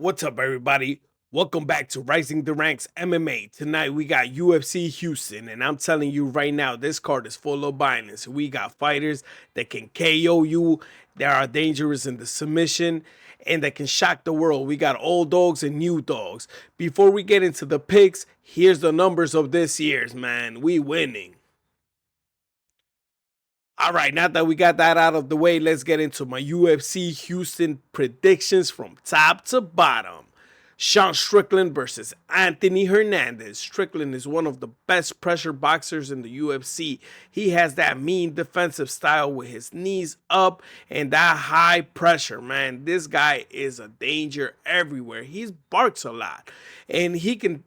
What's up, everybody? Welcome back to Rising the Ranks MMA. Tonight we got UFC Houston, and I'm telling you right now, this card is full of violence. We got fighters that can KO you, that are dangerous in the submission, and that can shock the world. We got old dogs and new dogs. Before we get into the picks, here's the numbers of this year's, man. We winning. All right, now that we got that out of the way, let's get into my UFC Houston predictions from top to bottom. Sean Strickland versus Anthony Hernandez. Strickland is one of the best pressure boxers in the UFC. He has that mean defensive style with his knees up and that high pressure, man. This guy is a danger everywhere. He barks a lot and he can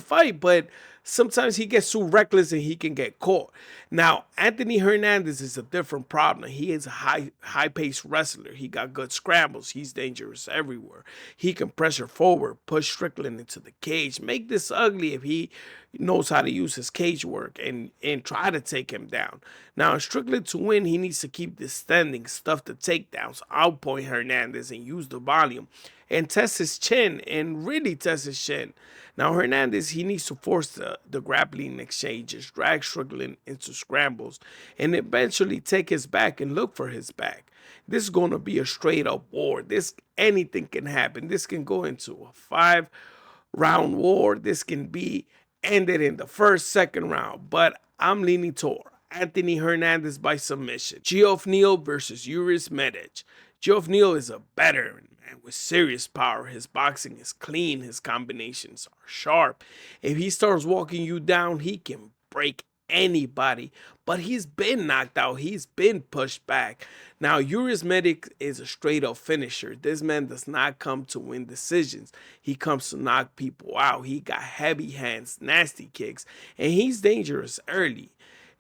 fight, but sometimes he gets too reckless and he can get caught. Now, Anthony Hernandez is a different problem. He is a high-paced wrestler. He got good scrambles. He's dangerous everywhere. He can pressure forward, push Strickland into the cage, make this ugly if he knows how to use his cage work and try to take him down. Now, Strickland to win, he needs to keep this standing, stuff the takedowns, outpoint Hernandez and use the volume and test his chin and really test his chin. Now, Hernandez, he needs to force the grappling exchanges, drag Strickland into scrambles, and eventually take his back and look for his back. This is going to be a straight up war. Anything can happen. This can go into a 5-round war. This can be ended in the first, second round. But I'm leaning toward Anthony Hernandez by submission. Geoff Neal versus Uros Medic. Geoff Neal is a veteran, man, with serious power. His boxing is clean. His combinations are sharp. If he starts walking you down, he can break anybody. But he's been knocked out. He's been pushed back. Now, Uros Medic is a straight-up finisher. This man does not come to win decisions. He comes to knock people out. He got heavy hands, nasty kicks, and he's dangerous early.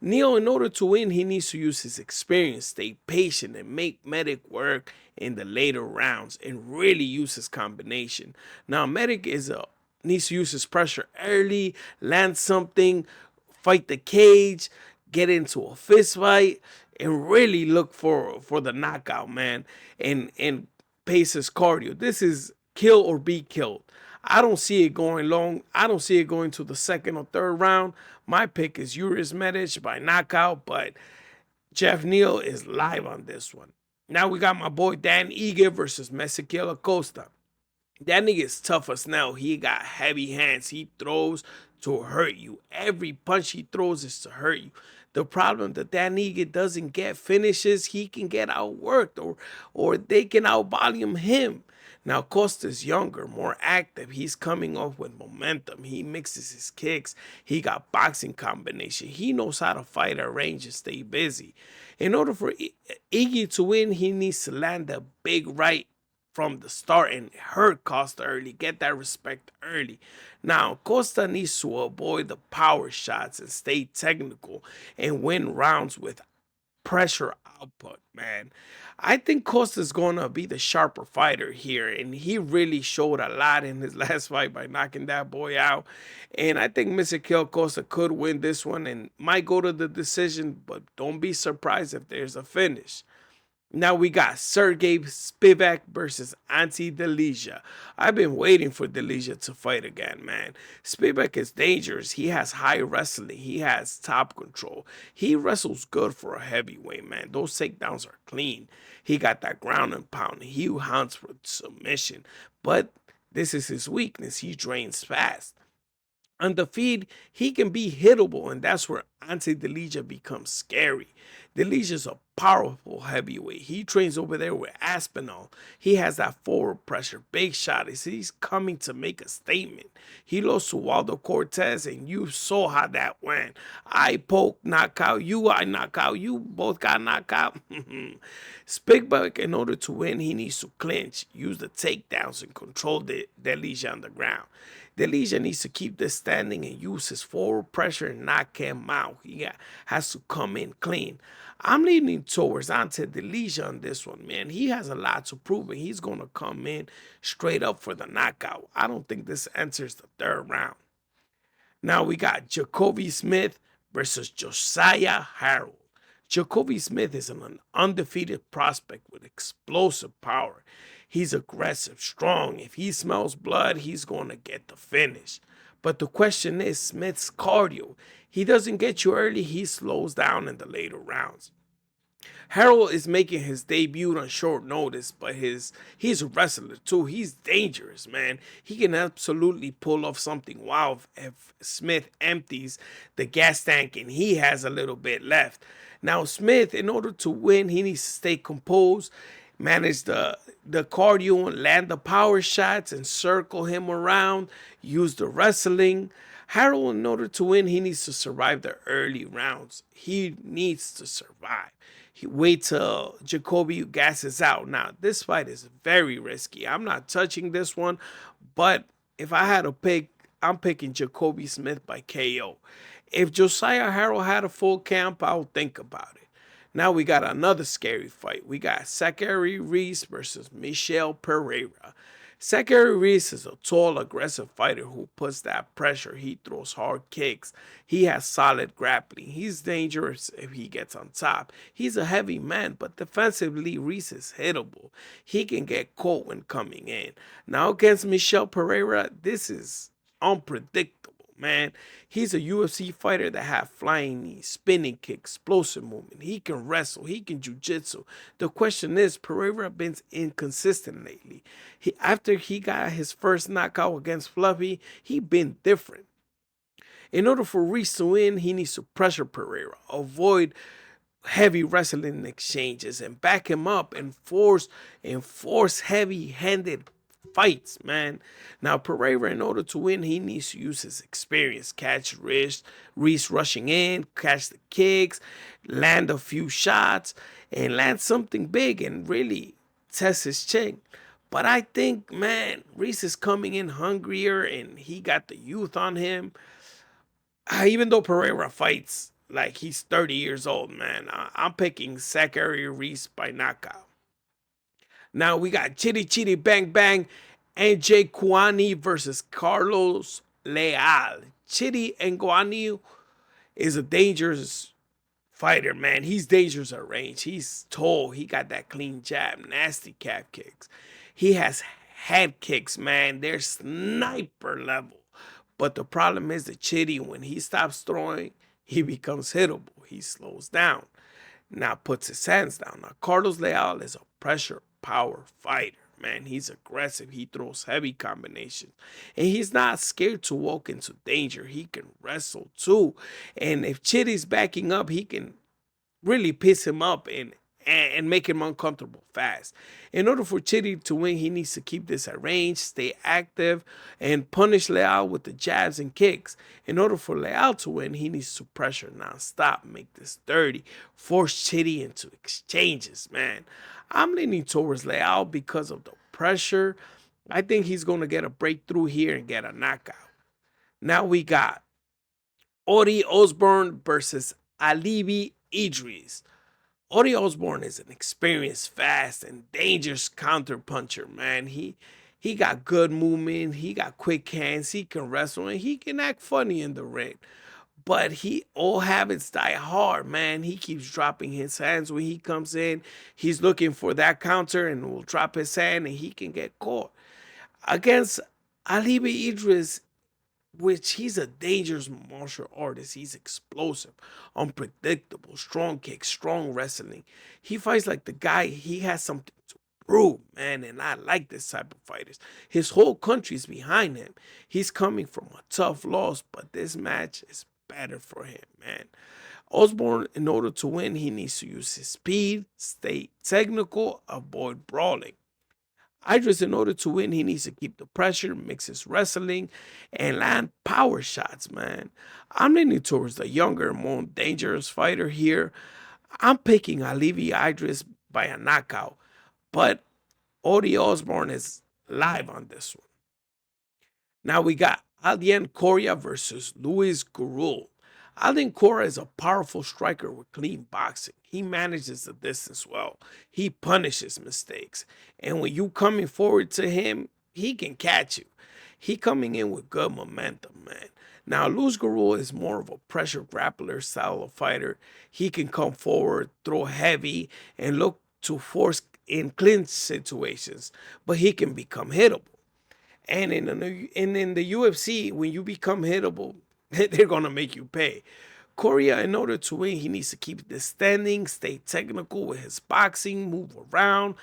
Neal, in order to win, he needs to use his experience, stay patient, and make Medic work in the later rounds and really use his combination. Now, Medic needs to use his pressure early, land something, fight the cage, get into a fist fight, and really look for the knockout, man, and pace his cardio. This is kill or be killed. I don't see it going long. I don't see it going to the second or third round. My pick is Uros Medic by knockout, but Geoff Neal is live on this one. Now we got my boy Dan Ige versus Melquizael Costa. That nigga is tough as nail. He got heavy hands. He throws to hurt you. Every punch he throws is to hurt you. The problem that nigga doesn't get finishes, he can get outworked or they can outvolume him. Now, Costa's younger, more active. He's coming off with momentum. He mixes his kicks. He got boxing combination. He knows how to fight at range and stay busy. In order for Iggy to win, he needs to land a big right from the start and hurt Costa early. Get that respect early. Now, Costa needs to avoid the power shots and stay technical and win rounds with pressure output, man. I think Costa's going to be the sharper fighter here, and he really showed a lot in his last fight by knocking that boy out. And I think Melquizael Costa could win this one and might go to the decision, but don't be surprised if there's a finish. Now we got Serghei Spivac versus Ante Delija. I've been waiting for Delija to fight again, man. Spivac is dangerous. He has high wrestling. He has top control. He wrestles good for a heavyweight, man. Those takedowns are clean. He got that ground and pound. He hunts for submission. But this is his weakness. He drains fast. On the feed, he can be hittable, and that's where Ante Delija becomes scary. Delija's a powerful heavyweight. He trains over there with Aspinall. He has that forward pressure, big shot. He's coming to make a statement. He lost to Waldo Cortez, and you saw how that went. I poke, knockout you, I knock out you, both got knocked out. Spivac, in order to win, he needs to clinch, use the takedowns, and control Delija on the ground. Delija needs to keep this standing and use his forward pressure and knock him out. He has to come in clean. I'm leaning towards Ante Delija on this one, man. He has a lot to prove, and he's going to come in straight up for the knockout. I don't think this enters the third round. Now we got Jacobe Smith versus Josiah Harrell. Jacobe Smith is an undefeated prospect with explosive power. He's aggressive, strong. If he smells blood, he's going to get the finish. But the question is Smith's cardio. He doesn't get you early, he slows down in the later rounds. Harrell is making his debut on short notice, but he's a wrestler too. He's dangerous, man. He can absolutely pull off something wild if Smith empties the gas tank and he has a little bit left. Now, Smith, in order to win, he needs to stay composed, manage the cardio and land the power shots and circle him around, use the wrestling. Harrell, in order to win, he needs to survive the early rounds. He needs to survive. He wait till Jacobe gasses out. Now, this fight is very risky. I'm not touching this one, but if I had to pick, I'm picking Jacobe Smith by KO. If Josiah Harrell had a full camp, I would think about it. Now we got another scary fight. We got Zachary Reese versus Michel Pereira. Zachary Reese is a tall, aggressive fighter who puts that pressure. He throws hard kicks. He has solid grappling. He's dangerous if he gets on top. He's a heavy man, but defensively, Reese is hittable. He can get caught when coming in. Now against Michel Pereira, this is unpredictable, man. He's a UFC fighter that have flying knees, spinning kick, explosive movement. He can wrestle. He can jiu-jitsu. The question is, Pereira been inconsistent lately. After he got his first knockout against Fluffy, he been different. In order for Reese to win, he needs to pressure Pereira, avoid heavy wrestling exchanges, and back him up and force heavy-handed fights, man. Now, Pereira, in order to win, he needs to use his experience. Catch Reese rushing in, catch the kicks, land a few shots, and land something big and really test his chin. But I think, man, Reese is coming in hungrier and he got the youth on him. Even though Pereira fights like he's 30 years old, man, I'm picking Zachary Reese by knockout. Now we got Chidi Bang Bang and Njokuani versus Carlos Leal. Chidi Njokuani is a dangerous fighter, man. He's dangerous at range. He's tall. He got that clean jab, nasty calf kicks. He has head kicks, man. They're sniper level. But the problem is that Chidi, when he stops throwing, he becomes hittable. He slows down. Now puts his hands down. Now Carlos Leal is a pressure power fighter, man. He's aggressive. He throws heavy combinations. And he's not scared to walk into danger. He can wrestle too. And if Chidi's backing up, he can really piss him up and make him uncomfortable fast. In order for Chidi to win, he needs to keep this at range, stay active, and punish Leal with the jabs and kicks. In order for Leal to win, he needs to pressure nonstop, make this dirty, force Chidi into exchanges, man. I'm leaning towards Leal because of the pressure. I think he's going to get a breakthrough here and get a knockout. Now we got Osbourne versus Alibi Idris. Osbourne is an experienced, fast, and dangerous counterpuncher, man. He got good movement, he got quick hands, he can wrestle, and he can act funny in the ring. But old habits die hard, man. He keeps dropping his hands when he comes in. He's looking for that counter and will drop his hand and he can get caught. Against Alibi Idris, which he's a dangerous martial artist. He's explosive, unpredictable, strong kicks, strong wrestling. He fights like the guy, he has something to prove, man, and I like this type of fighters. His whole country's behind him. He's coming from a tough loss, but this match is better for him, man. Osbourne, in order to win, he needs to use his speed, stay technical, avoid brawling. Idris, in order to win, he needs to keep the pressure, mix his wrestling, and land power shots, man. I'm leaning towards the younger, more dangerous fighter here. I'm picking Alibi Idris by a knockout, but Osbourne is live on this one. Now we got Aldean Coria versus Luis Gurule. Aldean Coria is a powerful striker with clean boxing. He manages the distance well. He punishes mistakes. And when you coming forward to him, he can catch you. He coming in with good momentum, man. Now, Luis Gurule is more of a pressure grappler style of fighter. He can come forward, throw heavy, and look to force in clinch situations, but he can become hittable. And in the UFC, when you become hittable, they're gonna make you pay. Coria, in order to win, he needs to keep the standing, stay technical with his boxing, move around,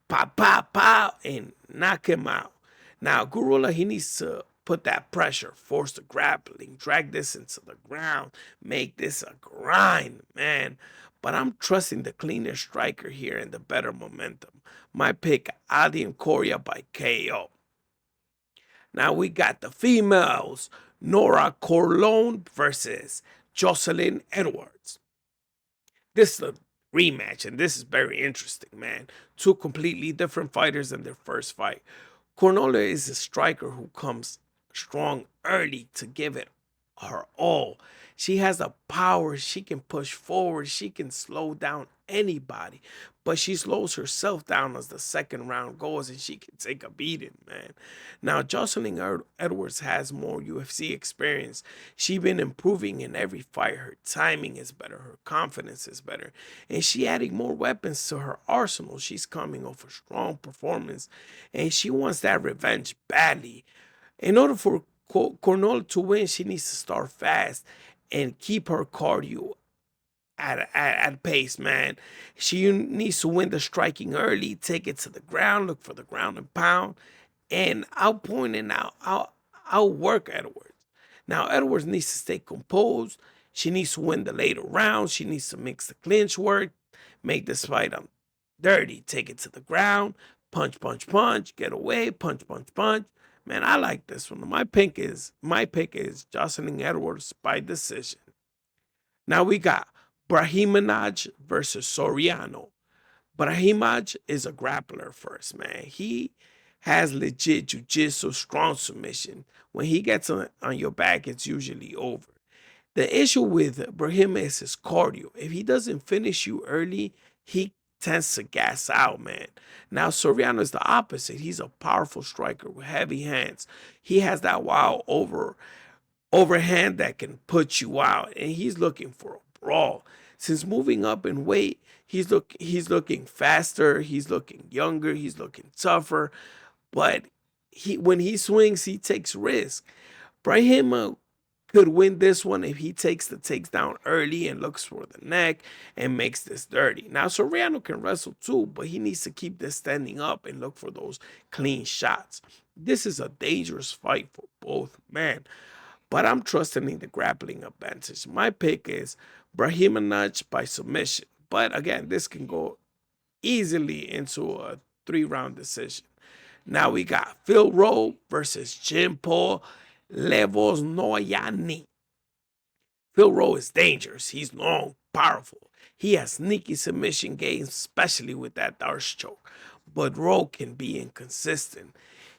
pop, pop, pop, and knock him out. Now, Gurule, he needs to put that pressure, force the grappling, drag this into the ground, make this a grind, man. But I'm trusting the cleaner striker here and the better momentum. My pick, Aldean Coria by KO. Now we got the females, Nora Cornolle versus Joselyne Edwards. This is a rematch, and this is very interesting, man. Two completely different fighters in their first fight. Cornolle is a striker who comes strong early to give it her all. She has the power. She can push forward. She can slow down anybody. But she slows herself down as the second round goes, and she can take a beating, man. Now, Joselyne Edwards has more UFC experience. She's been improving in every fight. Her timing is better. Her confidence is better. And she adding more weapons to her arsenal. She's coming off a strong performance, and she wants that revenge badly. In order for Cornolle to win, she needs to start fast and keep her cardio at pace, man. She needs to win the striking early, take it to the ground, look for the ground and pound, and outpoint and outwork Edwards. Now, Edwards needs to stay composed. She needs to win the later rounds. She needs to mix the clinch work, make this fight dirty, take it to the ground, punch, punch, punch, get away, punch, punch, punch. Man, I like this one. My pick is Joselyne Edwards by decision. Now we got Brahimaj versus Soriano. Brahimaj is a grappler first, man. He has legit jiu-jitsu, strong submission. When he gets on your back, it's usually over. The issue with Brahim is his cardio. If he doesn't finish you early, he tends to gas out, man. Now, Soriano is the opposite. He's a powerful striker with heavy hands. He has that wild overhand that can put you out, and he's looking for a brawl. Since moving up in weight, he's looking faster, he's looking younger, he's looking tougher, but when he swings, he takes risk. Brahim could win this one if he takes the takedown early and looks for the neck and makes this dirty. Now, Soriano can wrestle too, but he needs to keep this standing up and look for those clean shots. This is a dangerous fight for both men, but I'm trusting in the grappling advantage. My pick is Brahimaj by submission, but again, this can go easily into a 3-round decision. Now we got Phil Rowe versus Jim Paul Levosnoyani. Phil Rowe is dangerous. He's long, powerful. He has sneaky submission games, especially with that Darce choke. But Rowe can be inconsistent.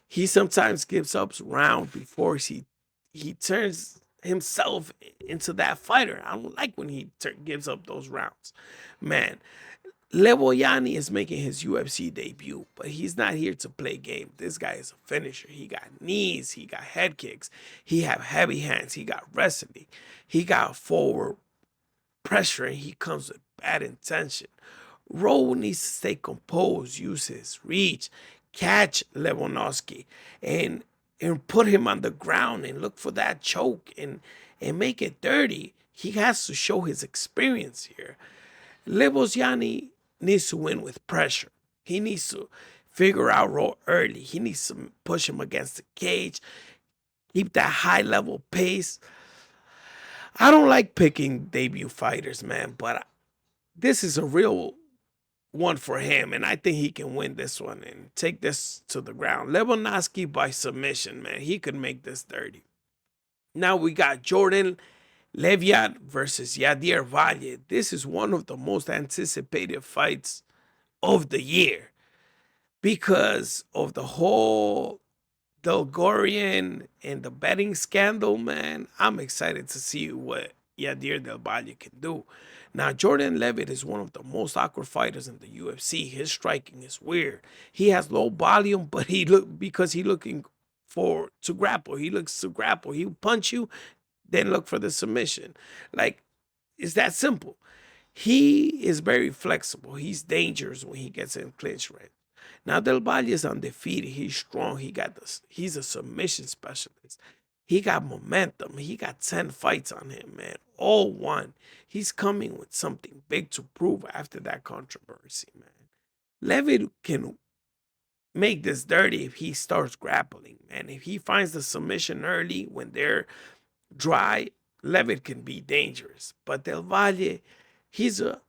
He sometimes gives up rounds before he turns himself into that fighter. I don't like when he gives up those rounds. Man, Levoyani is making his UFC debut, but he's not here to play game. This guy is a finisher. He got knees, he got head kicks, he have heavy hands, he got wrestling, he got forward pressure, and he comes with bad intention. Rowe needs to stay composed, use his reach, catch Lewandowski, and put him on the ground and look for that choke and make it dirty. He has to show his experience here. Levosnoyani needs to win with pressure. He needs to figure out Rowe early. He needs to push him against the cage, keep that high level pace. I don't like picking debut fighters, man, but this is a real one for him, and I think he can win this one and take this to the ground. Lewandowski by submission, man. He could make this dirty. Now we got Jordan Leviat versus Yadir Valle. This is one of the most anticipated fights of the year because of the whole Delgorian and the betting scandal, man. I'm excited to see what Yadir Del Valle can do. Now, Jordan Levitt is one of the most awkward fighters in the UFC. His striking is weird. He has low volume, but because he looking to grapple. He looks to grapple. He punch you, then look for the submission. Like, it's that simple. He is very flexible. He's dangerous when he gets in clinch range. Now Del Valle is undefeated. He's strong. He's a submission specialist. He got momentum. He got 10 fights on him, man. All won. He's coming with something big to prove after that controversy, man. Levitt can make this dirty if he starts grappling, man. If he finds the submission early when they're dry, Levitt can be dangerous. But Del Valle, he's a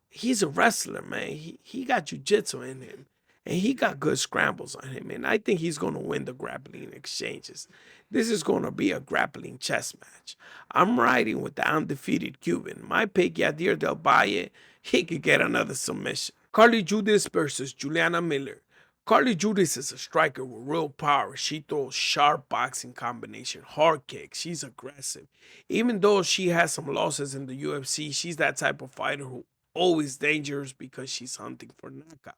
wrestler, man. He got jiu-jitsu in him. And he got good scrambles on him. And I think he's going to win the grappling exchanges. This is going to be a grappling chess match. I'm riding with the undefeated Cuban. My pick, Yadir Del Valle, he could get another submission. Carly Judas versus Juliana Miller. Carly Judas is a striker with real power. She throws sharp boxing combination, hard kicks. She's aggressive. Even though she has some losses in the UFC, she's that type of fighter who always dangerous because she's hunting for knockouts.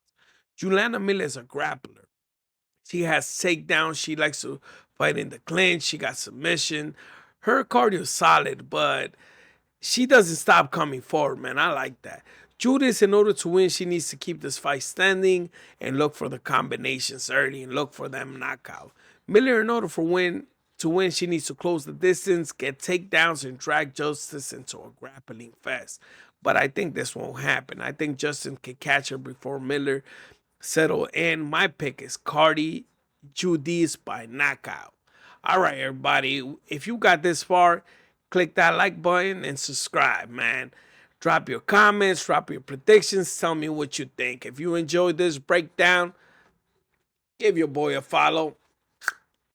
Juliana Miller is a grappler. She has takedowns. She likes to fight in the clinch. She got submission. Her cardio is solid, but she doesn't stop coming forward, man. I like that. Judas, in order to win, she needs to keep this fight standing and look for the combinations early and look for them knockout. Miller, in order to win, she needs to close the distance, get takedowns, and drag Justice into a grappling fest. But I think this won't happen. I think Justin can catch her before Miller settle in. My pick is Cardi Judas by knockout. All right, everybody. If you got this far, click that like button and subscribe, man. Drop your comments, drop your predictions. Tell me what you think. If you enjoyed this breakdown, give your boy a follow.